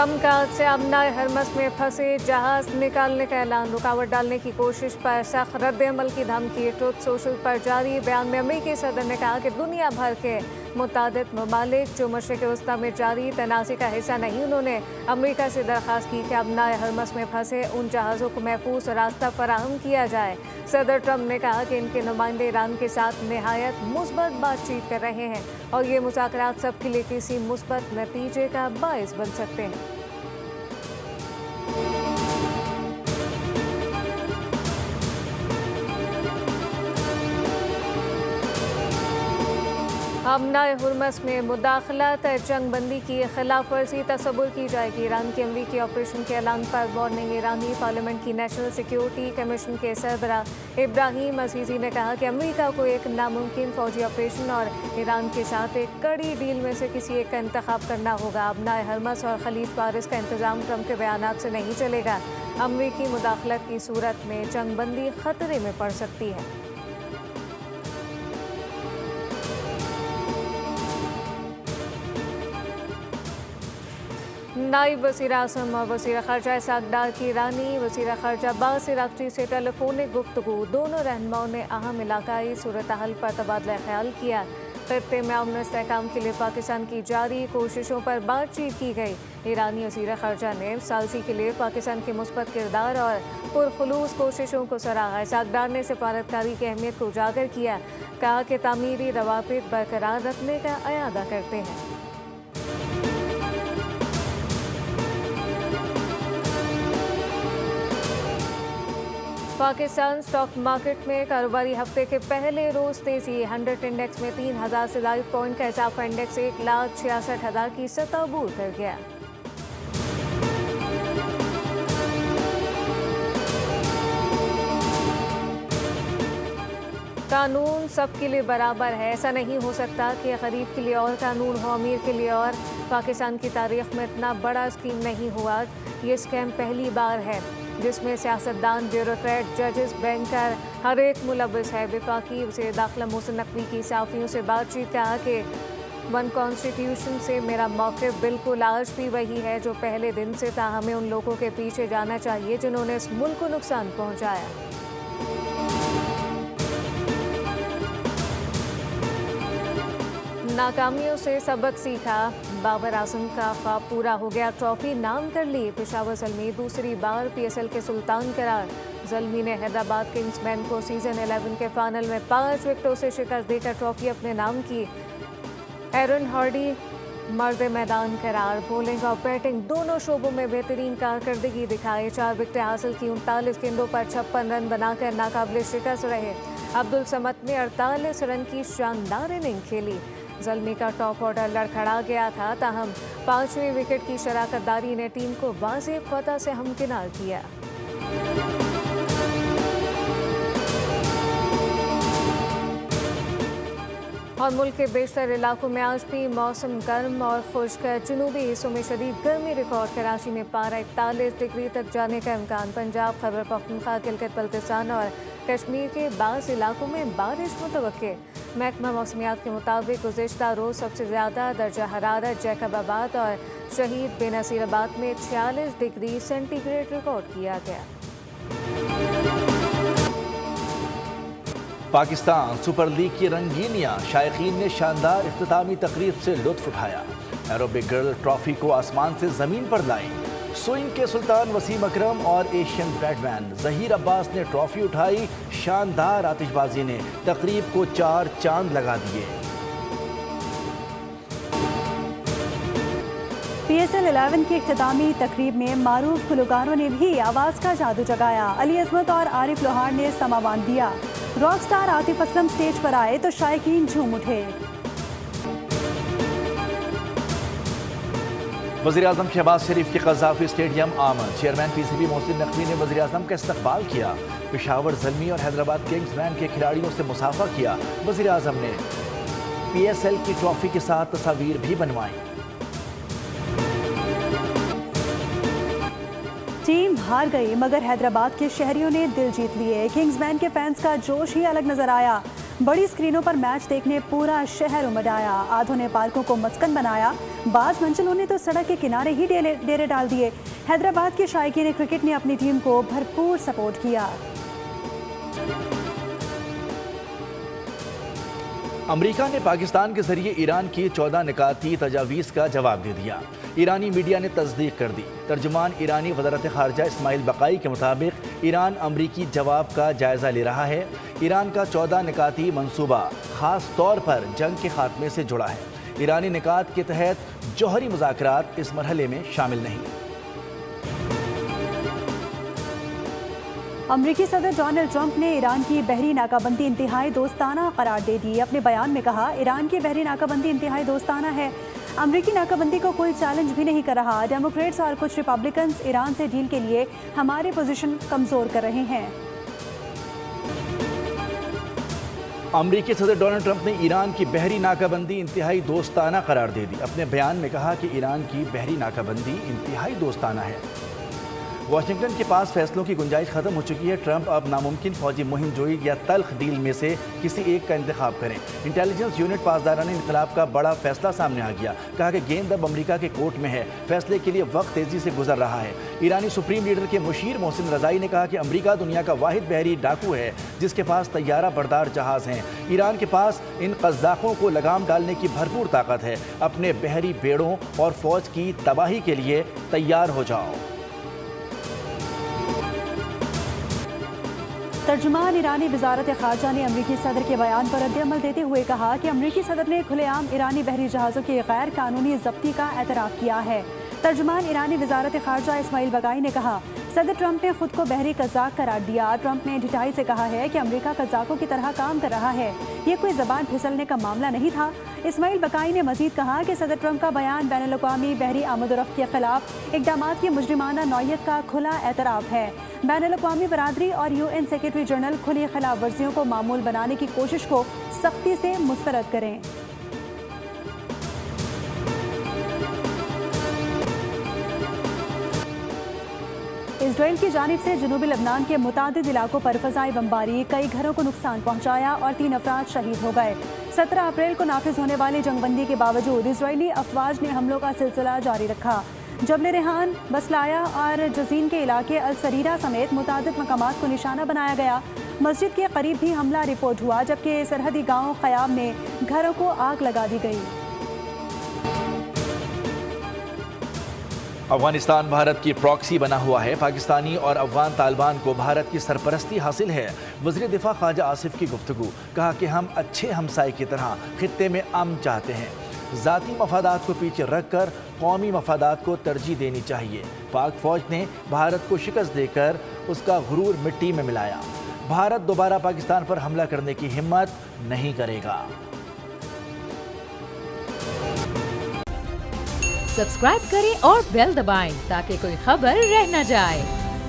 हमकाज से अमनाए हरमस में फंसे जहाज निकालने का ऐलान, रुकावट डालने की कोशिश पर सख्त रद्द-ए-अमल की धमकी। ट्रुथ सोशल पर जारी बयान में अमेरिकी सदर ने कहा कि दुनिया भर के मुतादिद ममालिक जो मशरिक़ वस्ता में जारी तनाज़े का हिस्सा नहीं, उन्होंने अमेरिका से दरख्वास्त की कि अमनाए हरमस में फंसे उन जहाज़ों को महफूज रास्ता फराहम किया जाए। सदर ट्रंप ने कहा कि इनके नुमाइंदे ईरान के साथ निहायत मुस्बत बातचीत कर रहे हैं और ये मुज़ाकरात सबके लिए किसी मुस्बत नतीजे का बाइस बन सकते हैं। अमनाए हुरमस में मुदाखलत, जंग बंदी की खिलाफ वर्जी तसव्वुर की जाएगी। ईरान के अमरीकी ऑपरेशन के ऐलान पर वार्निंग। ईरानी पार्लियामेंट की नेशनल सिक्योरिटी कमीशन के सरबरा इब्राहिम अजीजी ने कहा कि अमेरिका को एक नामुमकिन फौजी ऑपरेशन और ईरान के साथ एक कड़ी डील में से किसी एक का इंतखाब करना होगा। अमनाए हरमस और खलीज फारिस का इंतजाम ट्रंप के बयानात से नहीं चलेगा। अमरीकी मुदाखलत की सूरत में जंग बंदी खतरे में पड़ सकती है। नायब वज़ीर आज़म और वज़ीर ख़ारजा इसहाक़ डार की ईरानी वज़ीर ख़ारजा अब्बास अराग़ची से टेलीफोनिक गुफ्तगू। दोनों रहनुमाओं ने अहम इलाक़ाई सूरत हाल पर तबादला ख्याल किया। खित्ते में अमन इस्तेहकाम के लिए पाकिस्तान की जारी कोशिशों पर बातचीत की गई। ईरानी वज़ीर ख़ारजा ने सालसी के लिए पाकिस्तान के मुस्बत किरदार और पुरखुलूस कोशिशों को सराहा। इसहाक़ डार ने सफारतकारी की अहमियत को उजागर किया, कहा कि तामीरी रवाबित बरकरार रखने का अयादा करते हैं। पाकिस्तान स्टॉक मार्केट में कारोबारी हफ्ते के पहले रोज तेजी। 100 इंडेक्स में 3000 से ज़ायद पॉइंट का इजाफा। इंडेक्स 1,66,000 की सतह अबूर कर गया। कानून सबके लिए बराबर है। ऐसा नहीं हो सकता कि गरीब के लिए और कानून हो, अमीर के लिए और। पाकिस्तान की तारीख में इतना बड़ा स्कीम नहीं हुआ। ये स्कैम पहली बार है जिसमें सियासतदान, ब्यूरोक्रेट, जजेस, बैंकर हर एक मुलव्वस है। वफाकी वज़ीर दाखिला मोहसिन नकवी की सहाफ़ियों से बातचीत, कहा कि वन कॉन्स्टिट्यूशन से मेरा मौक़िफ़ बिल्कुल आज भी वही है जो पहले दिन से था। हमें उन लोगों के पीछे जाना चाहिए जिन्होंने इस मुल्क को नुकसान पहुँचाया। नाकामियों से सबक सीखा, बाबर आजम का ख्वाब पूरा हो गया। ट्रॉफी नाम कर ली। पेशावर ज़ल्मी दूसरी बार PSL के सुल्तान करार। ज़ल्मी ने हैदराबाद किंग्समैन को सीज़न 11 के फाइनल में 5 विकेटों से शिकस्त देकर ट्रॉफी अपने नाम की। एरन हार्डी मर्द मैदान करार। बॉलिंग और बैटिंग दोनों शोबों में बेहतरीन कारकर्दगी दिखाई। 4 विकेटें हासिल की। 39 गेंदों पर 56 रन बनाकर नाकाबिले शिकस्त रहे। अब्दुल समद ने 48 रन की शानदार इनिंग खेली। ज़ल्मी का टॉप ऑर्डर लड़खड़ा गया था, ताहम 5वें विकेट की शराकतदारी ने टीम को वाज़ेह फतह से हमकिनार किया। और मुल्क के बेशतर इलाकों में आज भी मौसम गर्म और खुश्क। जनूबी हिस्सों में शदीद गर्मी रिकॉर्ड। कराची में पारा 41 डिग्री तक जाने का इम्कान। पंजाब, खैबर पख्तूनख्वा, गिलगित बल्तिस्तान और कश्मीर के बाज़ इलाकों में बारिश मुतवक्के। महकमा मौसमियात के मुताबिक गुज़िश्ता रोज़ सबसे ज़्यादा दर्जा हरारत जैकबाबाद और शहीद बेनज़ीराबाद में 46 डिग्री सेंटीग्रेड रिकॉर्ड किया गया। पाकिस्तान सुपर लीग की रंगीनियां। शायकीन ने शानदार इख्तितामी तकरीब से लुत्फ उठाया। एरोबिक गर्ल ट्रॉफी को आसमान से ज़मीन पर लाई। स्विंग के सुल्तान वसीम अकरम और एशियन बैटमैन ज़हीर अब्बास ने ट्रॉफी उठाई। शानदार आतिशबाजी ने तकरीब को 4 चांद लगा दिए। PSL 11 की इख्तितामी तकरीब में मारूफ गुलकारों ने भी आवाज़ का जादू जगाया। अली अज़मत और आरिफ लोहार ने समा बांध दिया। Rock star Atif Aslam stage पर आए तो शायकीन झूम उठे। वज़ीर आज़म शहबाज शरीफ के क़ज़ाफ़ी स्टेडियम आमद। चेयरमैन PCB मोहसिन नकवी ने वज़ीर आज़म का इस्तकबाल किया। पेशावर ज़ल्मी और हैदराबाद किंग्समैन के खिलाड़ियों से मुसाफा किया। वज़ीर आज़म ने PSL की ट्रॉफी के साथ तस्वीर भी बनवाई। टीम हार गई मगर हैदराबाद के शहरियों ने दिल जीत लिए। किंग्समैन के फैंस का जोश ही अलग नजर आया। बड़ी स्क्रीनों पर मैच देखने पूरा शहर उमड़ आया। आधों ने पार्कों को मस्कन बनाया, बाज मंजिलों ने तो सड़क के किनारे ही डेरे डाल दिए। हैदराबाद के शायकीन क्रिकेट ने अपनी टीम को भरपूर सपोर्ट किया। अमेरिका ने पाकिस्तान के जरिए ईरान की 14 निकाती तजावीज़ का जवाब दे दिया। ईरानी मीडिया ने तस्दीक कर दी। तर्जुमान ईरानी वज़ारत ख़ारजा इस्माइल बक़ाई के मुताबिक ईरान अमरीकी जवाब का जायज़ा ले रहा है। ईरान का 14 निकाती मंसूबा ख़ास तौर पर जंग के खात्मे से जुड़ा है। ईरानी निकात के तहत जौहरी मुज़ाकरात इस मरहले में शामिल नहीं। अमरीकी सदर डोनाल्ड ट्रंप ने ईरान की बहरी नाकाबंदी इंतहाई दोस्ताना करार दे दी। अपने बयान में कहा, ईरान की बहरी नाकाबंदी इंतहाई दोस्ताना है। अमरीकी नाकाबंदी को कोई चैलेंज भी नहीं कर रहा। डेमोक्रेट्स और कुछ रिपब्लिकन्स ईरान से डील के लिए हमारी पोजीशन कमजोर कर रहे हैं। अमरीकी सदर डोनाल्ड ट्रंप ने ईरान की बहरी नाकाबंदी इंतहाई दोस्ताना करार दे दी। अपने बयान में कहा कि ईरान की बहरी नाकाबंदी इंतहाई दोस्ताना है। वाशिंगटन के पास फैसलों की गुंजाइश खत्म हो चुकी है। ट्रंप अब नामुमकिन फौजी मुहिम जोई या तल्ख डील में से किसी एक का इंतखाब करें। इंटेलिजेंस यूनिट पासदाराना इनकलाब का बड़ा फैसला सामने आ गया। कहा कि गेंद अब अमेरिका के कोर्ट में है। फैसले के लिए वक्त तेजी से गुजर रहा है। ईरानी सुप्रीम लीडर के मुशीर मोहसिन रज़ाई ने कहा कि अमेरिका दुनिया का वाहिद बहरी डाकू है जिसके पास तैयारा बरदार जहाज हैं। ईरान के पास इन कज़्ज़ाक़ों को लगाम डालने की भरपूर ताकत है। अपने बहरी बेड़ों और फौज की तबाही के लिए तैयार हो जाओ। तर्जुमान ईरानी वज़ारत ख़ारजा ने अमरीकी सदर के बयान पर रद्द-ए-अमल देते हुए कहा कि अमरीकी सदर ने खुलेआम ईरानी बहरी जहाज़ों की गैर कानूनी ज़ब्ती का एतराफ़ किया है। तर्जुमान ईरानी वज़ारत ख़ारजा इस्माइल बक़ाई ने कहा, सदर ट्रंप ने खुद को बहरी कज़ाक करार दिया। ट्रंप ने ढिठाई से कहा है कि अमेरिका कज़ाकों की तरह काम कर रहा है। ये कोई ज़बान फिसलने का मामला नहीं था। इस्माइल बक़ाई ने मज़ीद कहा कि सदर ट्रंप का बयान बैनुल-अक़वामी बहरी आमद-ओ-रफ़्त के ख़िलाफ़ इक़दामात की मुजरिमाना नौइयत का खुला एतराफ़ है। बैनुल-अक़वामी बरादरी और UN सेक्रेटरी जनरल खुली खिलाफ वर्जियों को मामूल बनाने की कोशिश को सख्ती से मुस्तरद करें। इजराइल की जानिब से जनूबी लबनान के मुतादिद इलाकों पर फ़ज़ाई बमबारी कई घरों को नुकसान पहुँचाया और 3 अफराद शहीद हो गए। 17 अप्रैल को नाफिज होने वाली जंगबंदी के बावजूद इजरायली अफवाज ने हमलों का सिलसिला जारी रखा। जबल रेहान, बसलाया और जजीन के इलाके अल सरीरा समेत मुतादिद मकामात को निशाना बनाया गया। मस्जिद के करीब भी हमला रिपोर्ट हुआ, जबकि सरहदी गांव ख़याम में घरों को आग लगा दी गई। अफगानिस्तान भारत की प्रॉक्सी बना हुआ है। पाकिस्तानी और अफगान तालिबान को भारत की सरपरस्ती हासिल है। वज़ीर दिफा ख्वाजा आसिफ की गुफ्तगू, कहा कि हम अच्छे हमसाए की तरह खित्ते में अमन चाहते हैं। ज़ाती मफादात को पीछे रखकर कौमी मफादात को तरजीह देनी चाहिए। पाक फौज ने भारत को शिकस्त देकर उसका गुरूर मिट्टी में मिलाया। भारत दोबारा पाकिस्तान पर हमला करने की हिम्मत नहीं करेगा। सब्सक्राइब करें और बेल दबाएं ताकि कोई खबर रह न जाए।